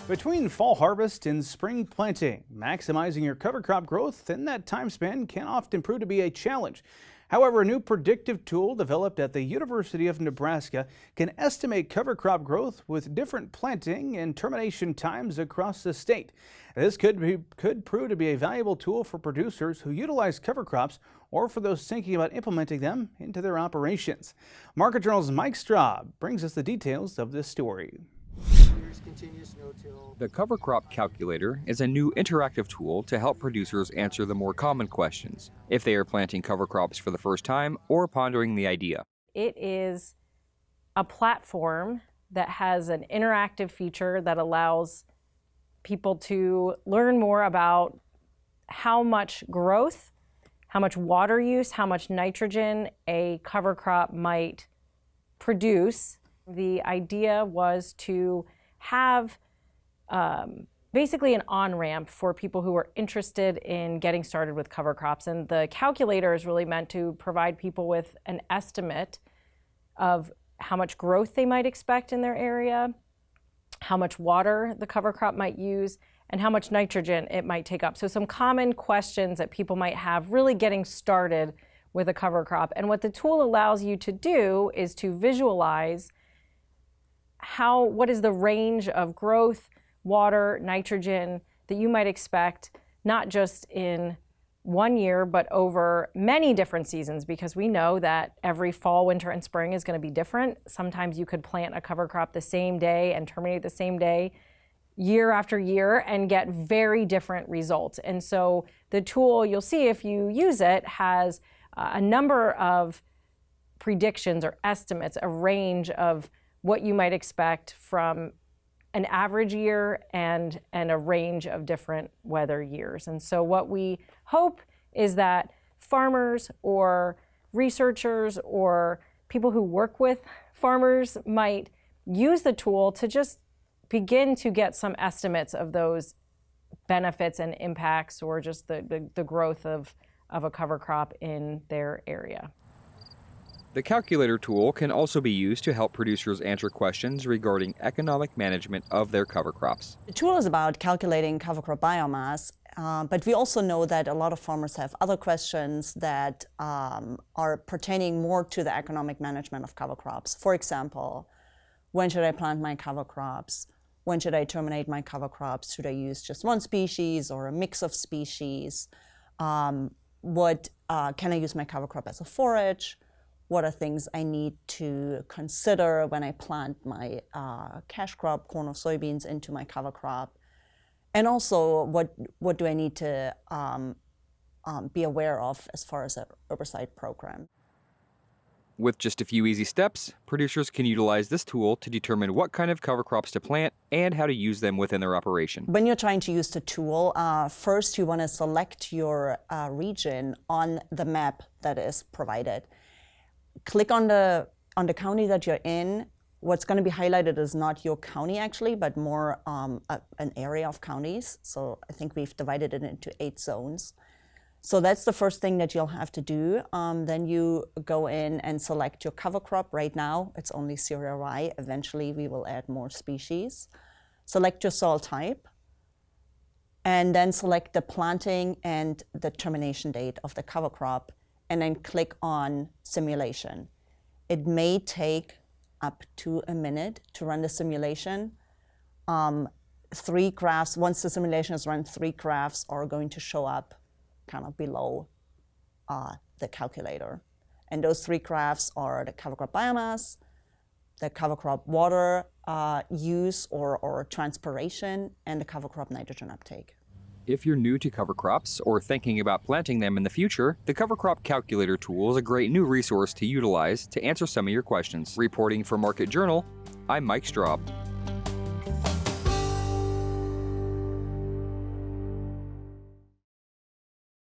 Between fall harvest and spring planting, maximizing your cover crop growth in that time span can often prove to be a challenge. However, a new predictive tool developed at the University of Nebraska can estimate cover crop growth with different planting and termination times across the state. This could prove to be a valuable tool for producers who utilize cover crops or for those thinking about implementing them into their operations. Market Journal's Mike Straub brings us the details of this story. The cover crop calculator is a new interactive tool to help producers answer the more common questions if they are planting cover crops for the first time or pondering the idea. It is a platform that has an interactive feature that allows people to learn more about how much growth, how much water use, how much nitrogen a cover crop might produce. The idea was to have basically an on-ramp for people who are interested in getting started with cover crops. And the calculator is really meant to provide people with an estimate of how much growth they might expect in their area, how much water the cover crop might use, and how much nitrogen it might take up. So some common questions that people might have really getting started with a cover crop. And what the tool allows you to do is to visualize what is the range of growth, water, nitrogen that you might expect, not just in one year, but over many different seasons, because we know that every fall, winter, and spring is going to be different. Sometimes you could plant a cover crop the same day and terminate the same day year after year and get very different results. And so the tool, you'll see if you use it, has a number of predictions or estimates, a range of what you might expect from an average year and a range of different weather years. And so what we hope is that farmers or researchers or people who work with farmers might use the tool to just begin to get some estimates of those benefits and impacts, or just the growth of a cover crop in their area. The calculator tool can also be used to help producers answer questions regarding economic management of their cover crops. The tool is about calculating cover crop biomass, but we also know that a lot of farmers have other questions that are pertaining more to the economic management of cover crops. For example, when should I plant my cover crops? When should I terminate my cover crops? Should I use just one species or a mix of species? Can I use my cover crop as a forage? What are things I need to consider when I plant my cash crop, corn or soybeans, into my cover crop? And also, what do I need to be aware of as far as an herbicide program? With just a few easy steps, producers can utilize this tool to determine what kind of cover crops to plant and how to use them within their operation. When you're trying to use the tool, first you want to select your region on the map that is provided. Click on the county that you're in. What's going to be highlighted is not your county actually, but more an area of counties. So I think we've divided it into 8 zones. So that's the first thing that you'll have to do. Then you go in and select your cover crop. Right now, it's only cereal rye. Eventually, we will add more species. Select your soil type, and then select the planting and the termination date of the cover crop, and then click on simulation. It may take up to a minute to run the simulation. 3 graphs, once the simulation is run, 3 graphs are going to show up kind of below the calculator. And those 3 graphs are the cover crop biomass, the cover crop water use or transpiration, and the cover crop nitrogen uptake. If you're new to cover crops or thinking about planting them in the future, the Cover Crop Calculator tool is a great new resource to utilize to answer some of your questions. Reporting for Market Journal, I'm Mike Straub.